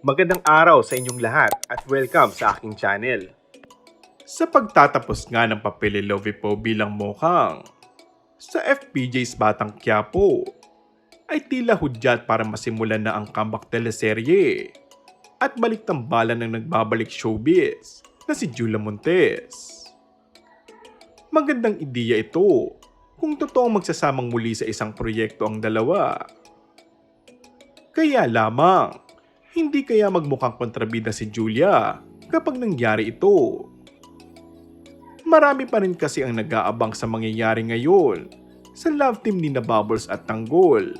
Magandang araw sa inyong lahat at welcome sa aking channel. Sa pagtatapos nga ng papel ni Lovie Poe bilang Mokhang sa FPJ's Batang Quiapo, ay tila hudyat para masimulan na ang comeback teleserye at balik tambalan ng nagbabalik showbiz na si Julia Montes. Magandang ideya ito kung totoong magsasamang muli sa isang proyekto ang dalawa. Kaya lamang, hindi kaya magmukhang kontrabida si Julia kapag nangyari ito. Marami pa rin kasi ang nag-aabang sa mangyayari ngayon sa love team ni na Bubbles at Tanggol.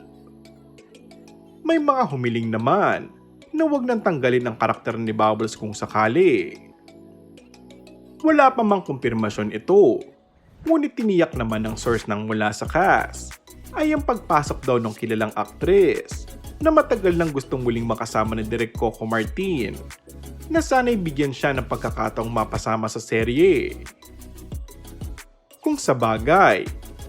May mga humiling naman na wag nang tanggalin ang karakter ni Bubbles kung sakali. Wala pa mang kumpirmasyon ito, ngunit tiniyak naman ng source ng mula sa cast ay ang pagpasok daw ng kilalang aktres na matagal nang gustong muling makasama ni Direk Coco Martin na sana'y bigyan siya ng pagkakataong mapasama sa serye. Kung sa bagay,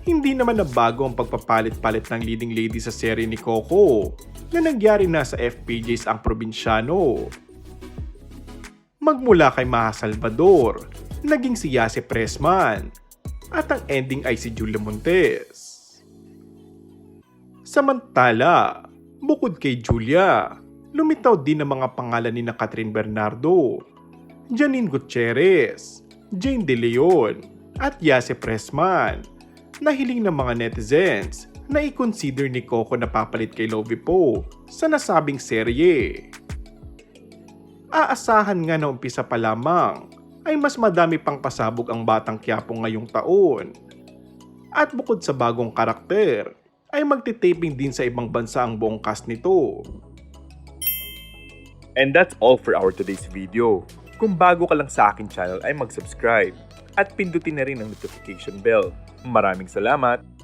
hindi naman nabago ang pagpapalit-palit ng leading lady sa serye ni Coco na nangyari na sa FPJ's Ang Probinsyano. Magmula kay Maha Salvador, naging si Yase Pressman at ang ending ay si Julia Montes. Samantala, bukod kay Julia, lumitaw din ang mga pangalan ni na Catherine Bernardo, Janine Gutierrez, Jane De Leon at Yase Pressman na hiling ng mga netizens na i-consider ni Coco na papalit kay Lovie Poe sa nasabing serye. Aasahan nga na umpisa pa lamang ay mas madami pang pasabog ang Batang Quiapo ngayong taon. At bukod sa bagong karakter, ay magtitaping din sa ibang bansa ang buong cast nito. And that's all for our today's video. Kung bago ka lang sa aking channel ay mag-subscribe at pindutin na rin ang notification bell. Maraming salamat!